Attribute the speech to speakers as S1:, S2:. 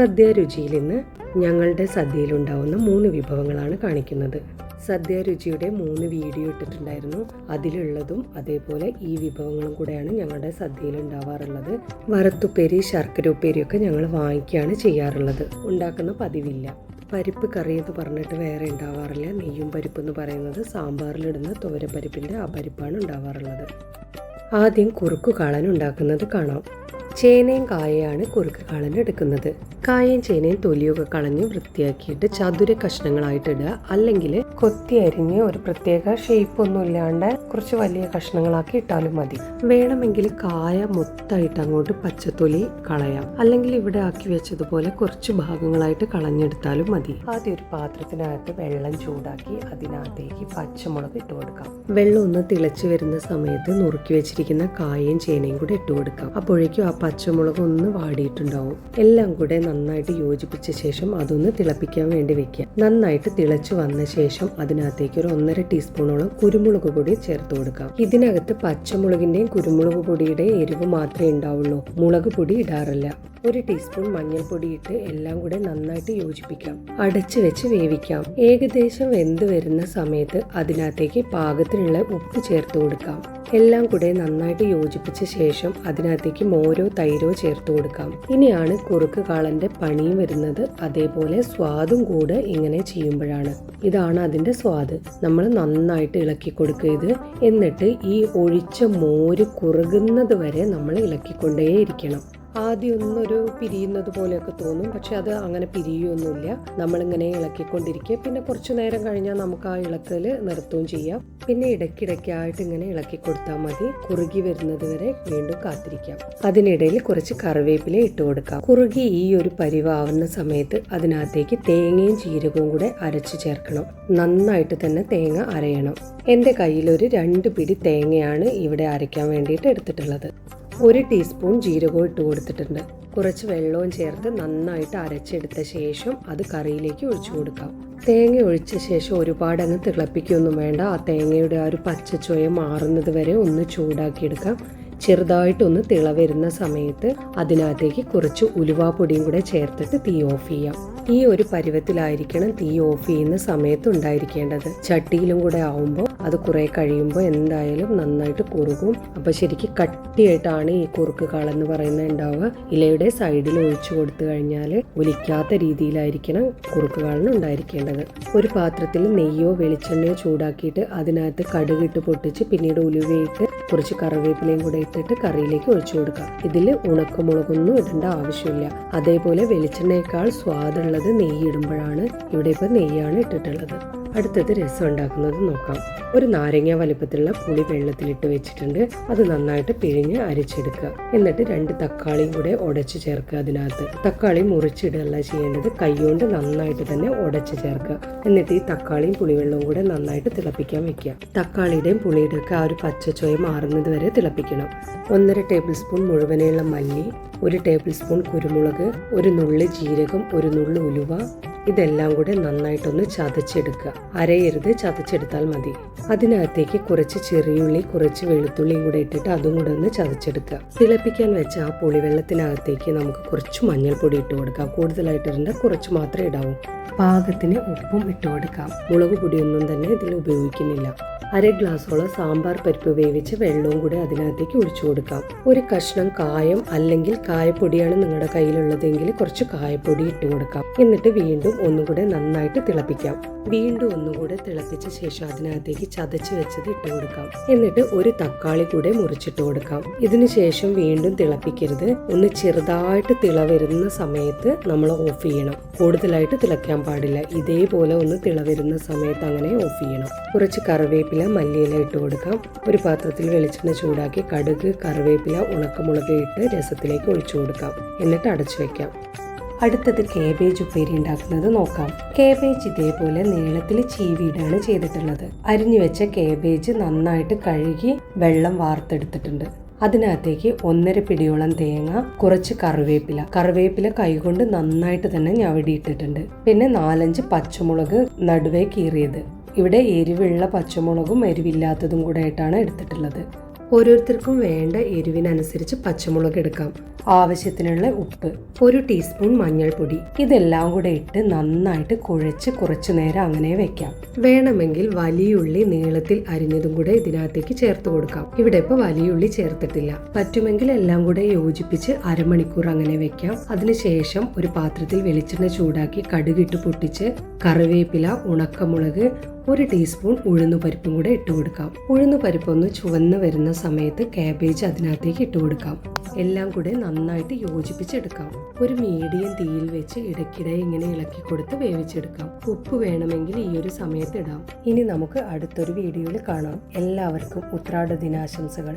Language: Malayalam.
S1: സദ്യ രുചിയിൽ ഇന്ന് ഞങ്ങളുടെ സദ്യയിലുണ്ടാവുന്ന 3 വിഭവങ്ങളാണ് കാണിക്കുന്നത്. സദ്യ രുചിയുടെ 3 വീഡിയോ ഇട്ടിട്ടുണ്ടായിരുന്നു. അതിലുള്ളതും അതേപോലെ ഈ വിഭവങ്ങളും കൂടെയാണ് ഞങ്ങളുടെ സദ്യയിൽ ഉണ്ടാവാറുള്ളത്. വറുത്തുപ്പേരി, ശർക്കര ഉപ്പേരിയൊക്കെ ഞങ്ങൾ വാങ്ങിക്കുകയാണ് ചെയ്യാറുള്ളത്. ഉണ്ടാക്കുന്ന പതിവില്ല. പരിപ്പ് കറി എന്ന് പറഞ്ഞിട്ട് വേറെ ഉണ്ടാവാറില്ല. നെയ്യും പരിപ്പ് എന്ന് പറയുന്നത് സാമ്പാറിലിടുന്ന തുവരപ്പരിപ്പിൻ്റെ ആ പരിപ്പാണ് ഉണ്ടാവാറുള്ളത്. ആദ്യം കുറുക്കു കാളൻ ഉണ്ടാക്കുന്നത് കാണാം. ചേനയും കായയാണ് കുറുക്ക് കാളൻ എടുക്കുന്നത്. കായയും ചേനയും തൊലിയൊക്കെ കളഞ്ഞ് വൃത്തിയാക്കിയിട്ട് ചതുര കഷ്ണങ്ങളായിട്ട് ഇടുക. അല്ലെങ്കിൽ കൊത്തി അരിഞ്ഞ് ഒരു പ്രത്യേക ഷേപ്പ് ഒന്നും ഇല്ലാണ്ട് കുറച്ച് വലിയ കഷ്ണങ്ങളാക്കി ഇട്ടാലും മതി. വേണമെങ്കിൽ കായ മൊത്തമായിട്ട് അങ്ങോട്ട് പച്ചത്തൊലി കളയാം. അല്ലെങ്കിൽ ഇവിടെ ആക്കി വെച്ചതുപോലെ കുറച്ച് ഭാഗങ്ങളായിട്ട് കളഞ്ഞെടുത്താലും മതി. ആദ്യം ഒരു പാത്രത്തിനകത്ത് വെള്ളം ചൂടാക്കി അതിനകത്തേക്ക് പച്ചമുളക് ഇട്ട് കൊടുക്കാം. വെള്ളം ഒന്ന് തിളച്ച് വരുന്ന സമയത്ത് നുറുക്കി വെച്ചിരിക്കുന്ന കായയും ചേനയും കൂടെ ഇട്ട് കൊടുക്കാം. അപ്പോഴേക്കും ആ പച്ചമുളക് ഒന്ന് വാടിയിട്ടുണ്ടാവും. എല്ലാം കൂടെ നന്നായിട്ട് യോജിപ്പിച്ച ശേഷം അതൊന്ന് തിളപ്പിക്കാൻ വേണ്ടി വെക്കുക. നന്നായിട്ട് തിളച്ചു വന്ന ശേഷം അതിനകത്തേക്ക് ഒരു 1.5 ടീസ്പൂണോളം കുരുമുളക് പൊടി ചേർത്ത് കൊടുക്കാം. ഇതിനകത്ത് പച്ചമുളകിന്റെയും കുരുമുളക് പൊടിയുടെയും എരിവ് മാത്രമേ ഉണ്ടാവുള്ളൂ. മുളക് പൊടി ഇടാറില്ല. 1 ടീസ്പൂൺ മഞ്ഞൾപ്പൊടി ഇട്ട് എല്ലാം കൂടെ നന്നായിട്ട് യോജിപ്പിക്കാം. അടച്ചു വെച്ച് വേവിക്കാം. ഏകദേശം വെന്ത് വരുന്ന സമയത്ത് അതിനകത്തേക്ക് പാകത്തിനുള്ള ഉപ്പ് ചേർത്ത് കൊടുക്കാം. എല്ലാം കൂടെ നന്നായിട്ട് യോജിപ്പിച്ച ശേഷം അതിനകത്തേക്ക് മോരോ തൈരോ ചേർത്ത് കൊടുക്കാം. ഇനിയാണ് കുറുക്ക് കാളന്റെ പണിയും വരുന്നത്. അതേപോലെ സ്വാദും കൂടെ ഇങ്ങനെ ചെയ്യുമ്പോഴാണ്. ഇതാണ് അതിന്റെ സ്വാദ്. നമ്മൾ നന്നായിട്ട് ഇളക്കി കൊടുക്കുക. എന്നിട്ട് ഈ ഒഴിച്ച മോര് കുറുകുന്നത് വരെ നമ്മൾ ഇളക്കിക്കൊണ്ടേയിരിക്കണം. ആദ്യം ഒന്നൊരു പിരിയുന്നത് പോലെയൊക്കെ തോന്നും, പക്ഷെ അത് അങ്ങനെ പിരിയൊന്നുമില്ല. നമ്മളിങ്ങനെ ഇളക്കിക്കൊണ്ടിരിക്കുക. പിന്നെ കുറച്ചു നേരം കഴിഞ്ഞാൽ നമുക്ക് ആ ഇളക്കൽ നിർത്തുകയും ചെയ്യാം. പിന്നെ ഇടയ്ക്കിടയ്ക്കായിട്ട് ഇങ്ങനെ ഇളക്കി കൊടുത്താൽ മതി. കുറുകി വരുന്നത് വരെ വീണ്ടും കാത്തിരിക്കാം. അതിനിടയിൽ കുറച്ച് കറിവേപ്പില ഇട്ട് കൊടുക്കാം. കുറുകി ഈ ഒരു പരിവാവുന്ന സമയത്ത് അതിനകത്തേക്ക് തേങ്ങയും ജീരകവും കൂടെ അരച്ചു ചേർക്കണം. നന്നായിട്ട് തന്നെ തേങ്ങ അരയണം. എൻ്റെ കയ്യിലൊരു 2 പിടി തേങ്ങയാണ് ഇവിടെ അരയ്ക്കാൻ വേണ്ടിയിട്ട് എടുത്തിട്ടുള്ളത്. 1 ടീസ്പൂൺ ജീരകവും ഇട്ട് കൊടുത്തിട്ടുണ്ട്. കുറച്ച് വെള്ളവും ചേർത്ത് നന്നായിട്ട് അരച്ചെടുത്ത ശേഷം അത് കറിയിലേക്ക് ഒഴിച്ചു കൊടുക്കാം. തേങ്ങ ഒഴിച്ച ശേഷം ഒരുപാട് അങ്ങ് തിളപ്പിക്കൊന്നും വേണ്ട. ആ തേങ്ങയുടെ ആ ഒരു പച്ചച്ചുവ മാറുന്നത് വരെ ഒന്ന് ചൂടാക്കിയെടുക്കാം. ചെറുതായിട്ടൊന്ന് തിള വരുന്ന സമയത്ത് അതിനകത്തേക്ക് കുറച്ച് ഉലുവാപ്പൊടിയും കൂടെ ചേർത്തിട്ട് തീ ഓഫ് ചെയ്യാം. ഈ ഒരു പരുവത്തിലായിരിക്കണം തീ ഓഫ് ചെയ്യുന്ന സമയത്ത് ഉണ്ടായിരിക്കേണ്ടത്. ചട്ടിയിലും കൂടെ ആവുമ്പോൾ അത് കുറെ കഴിയുമ്പോൾ എന്തായാലും നന്നായിട്ട് കുറുകും. അപ്പൊ ശരിക്കും കട്ടിയായിട്ടാണ് ഈ കുറുക്ക് കാളെന്ന് പറയുന്നത് ഉണ്ടാവുക. ഇലയുടെ സൈഡിൽ ഒഴിച്ചു കൊടുത്തു കഴിഞ്ഞാൽ ഒലിക്കാത്ത രീതിയിലായിരിക്കണം കുറുക്ക് കാളന് ഉണ്ടായിരിക്കേണ്ടത്. ഒരു പാത്രത്തിൽ നെയ്യോ വെളിച്ചെണ്ണയോ ചൂടാക്കിയിട്ട് അതിനകത്ത് കടുകിട്ട് പൊട്ടിച്ച് പിന്നീട് ഉലുവയിട്ട് കുറച്ച് കറിവേപ്പിലയും കൂടെ ഇട്ടിട്ട് കറിയിലേക്ക് ഒഴിച്ചു കൊടുക്കാം. ഇതിൽ ഉണക്കമുളകൊന്നും ഇടേണ്ട ആവശ്യമില്ല. അതേപോലെ വെളിച്ചെണ്ണയേക്കാൾ സ്വാദുള്ളത് നെയ്യ് ഇടുമ്പോഴാണ്. ഇവിടെ ഇപ്പം നെയ്യാണ് ഇട്ടിട്ടുള്ളത്. അടുത്തത് രസം ഉണ്ടാക്കുന്നത് നോക്കാം. ഒരു നാരങ്ങ വലുപ്പത്തിലുള്ള പുളി വെള്ളത്തിലിട്ട് വെച്ചിട്ടുണ്ട്. അത് നന്നായിട്ട് പിഴിഞ്ഞ് അരിച്ചെടുക്കുക. എന്നിട്ട് 2 തക്കാളിയും കൂടെ ഉടച്ച് ചേർക്കുക. അതിനകത്ത് തക്കാളി മുറിച്ചിടല്ല ചെയ്യേണ്ടത്, കൈകൊണ്ട് നന്നായിട്ട് തന്നെ ഉടച്ച് ചേർക്കുക. എന്നിട്ട് ഈ തക്കാളിയും പുളിവെള്ളവും കൂടെ നന്നായിട്ട് തിളപ്പിക്കാൻ വെക്കുക. തക്കാളിയുടെയും പുളിയുടെയും ഒക്കെ ആ ഒരു പച്ചച്ചുവ മാറുന്നത് വരെ തിളപ്പിക്കണം. 1.5 ടേബിൾ സ്പൂൺ മുഴുവനുള്ള മല്ലി, 1 ടേബിൾ സ്പൂൺ കുരുമുളക്, 1 നുള്ളി ജീരകം, 1 നുള്ളി ഉലുവ, ഇതെല്ലാം കൂടെ നന്നായിട്ടൊന്ന് ചതച്ചെടുക്കുക. അരയരുത്, ചതച്ചെടുത്താൽ മതി. അതിനകത്തേക്ക് കുറച്ച് ചെറിയുള്ളി, കുറച്ച് വെളുത്തുള്ളിയും കൂടെ ഇട്ടിട്ട് അതും കൂടെ ഒന്ന് ചതച്ചെടുക്കുക. തിളപ്പിക്കാൻ വെച്ച ആ പുളിവെള്ളത്തിനകത്തേക്ക് നമുക്ക് കുറച്ച് മഞ്ഞൾപ്പൊടി ഇട്ട് കൊടുക്കാം. കൂടുതലായിട്ടിടേണ്ട, കുറച്ച് മാത്രമേ ഇടാവൂ. പാകത്തിന് ഉപ്പും ഇട്ട് കൊടുക്കാം. മുളക് പൊടിയൊന്നും തന്നെ ഇതിൽ ഉപയോഗിക്കുന്നില്ല. 1/2 ഗ്ലാസോളം സാമ്പാർ പരിപ്പ് വേവിച്ച് വെള്ളവും കൂടെ അതിനകത്തേക്ക് ഒഴിച്ചു കൊടുക്കാം. 1 കഷ്ണം കായം അല്ലെങ്കിൽ കായപ്പൊടിയാണ് നിങ്ങളുടെ കയ്യിലുള്ളതെങ്കിൽ കുറച്ച് കായപ്പൊടി ഇട്ട് കൊടുക്കാം. എന്നിട്ട് വീണ്ടും ഒന്നുകൂടെ നന്നായിട്ട് തിളപ്പിക്കാം. വീണ്ടും ഒന്നുകൂടെ തിളപ്പിച്ച ശേഷം അതിനകത്തേക്ക് ചതച്ച് വെച്ചത് ഇട്ട് കൊടുക്കാം. എന്നിട്ട് 1 തക്കാളി കൂടെ മുറിച്ചിട്ട് കൊടുക്കാം. ഇതിനു ശേഷം വീണ്ടും തിളപ്പിക്കരുത്. ഒന്ന് ചെറുതായിട്ട് തിള വരുന്ന സമയത്ത് നമ്മൾ ഓഫ് ചെയ്യണം. കൂടുതലായിട്ട് തിളയ്ക്കാൻ പാടില്ല. ഇതേപോലെ ഒന്ന് തിള വരുന്ന സമയത്ത് അങ്ങനെ ഓഫ് ചെയ്യണം. കുറച്ച് കറിവേപ്പില, മല്ലിയില ഇട്ട് കൊടുക്കാം. ഒരു പാത്രത്തിൽ വെളിച്ചെണ്ണ ചൂടാക്കി കടുക്, കറിവേപ്പില, ഉണക്കമുളക് ഇട്ട് രസത്തിലേക്ക് ഒഴിച്ചു കൊടുക്കാം. എന്നിട്ട് അടച്ചു വെക്കാം. അടുത്തത് കേബേജ് ഉപ്പേരി ഉണ്ടാക്കുന്നത് നോക്കാം. കേബേജ് ഇതേപോലെ നീളത്തിൽ ചീവിയിടാണ് ചെയ്തിട്ടുള്ളത്. അരിഞ്ഞു വെച്ച കേബേജ് നന്നായിട്ട് കഴുകി വെള്ളം വാർത്തെടുത്തിട്ടുണ്ട്. അതിനകത്തേക്ക് 1.5 പിടിയോളം തേങ്ങ, കുറച്ച് കറിവേപ്പില കൈകൊണ്ട് നന്നായിട്ട് തന്നെ ഞവടിയിട്ടിട്ടുണ്ട്. പിന്നെ 4-5 പച്ചമുളക് നടുവേ കീറിയത്. ഇവിടെ എരിവുള്ള പച്ചമുളകും എരിവില്ലാത്തതും കൂടെ ആയിട്ടാണ് എടുത്തിട്ടുള്ളത്. ഓരോരുത്തർക്കും വേണ്ട എരിവിനനുസരിച്ച് പച്ചമുളക് എടുക്കാം. ആവശ്യത്തിനുള്ള ഉപ്പ്, 1 ടീസ്പൂൺ മഞ്ഞൾപ്പൊടി, ഇതെല്ലാം കൂടെ ഇട്ട് നന്നായിട്ട് കുഴച്ച് കുറച്ചു നേരം അങ്ങനെ വെക്കാം. വേണമെങ്കിൽ വലിയുള്ളി നീളത്തിൽ അരിഞ്ഞതും കൂടെ ഇതിനകത്തേക്ക് ചേർത്ത് കൊടുക്കാം. ഇവിടെ ഇപ്പോൾ വലിയുള്ളി ചേർത്തിട്ടില്ല. പറ്റുമെങ്കിൽ എല്ലാം കൂടെ യോജിപ്പിച്ച് അരമണിക്കൂർ അങ്ങനെ വെക്കാം. അതിനുശേഷം ഒരു പാത്രത്തിൽ വെളിച്ചെണ്ണ ചൂടാക്കി കടുകിട്ട് പൊട്ടിച്ച് കറിവേപ്പില, ഉണക്കമുളക്, 1 ടീസ്പൂൺ ഉഴുന്നുപരിപ്പും കൂടെ ഇട്ട് കൊടുക്കാം. ഉഴുന്നുപരിപ്പൊന്ന് ചുവന്ന് വരുന്ന സമയത്ത് കാബേജ് അതിനകത്തേക്ക് ഇട്ട് കൊടുക്കാം. എല്ലാം കൂടെ നന്നായിട്ട് യോജിപ്പിച്ചെടുക്കാം. ഒരു മീഡിയം തീയിൽ വെച്ച് ഇടയ്ക്കിടെ ഇങ്ങനെ ഇളക്കി കൊടുത്ത് വേവിച്ചെടുക്കാം. ഉപ്പ് വേണമെങ്കിൽ ഈ ഒരു സമയത്ത് ഇടാം. ഇനി നമുക്ക് അടുത്തൊരു വീഡിയോയിൽ കാണാം. എല്ലാവർക്കും ഉത്രാട ദിനാശംസകൾ.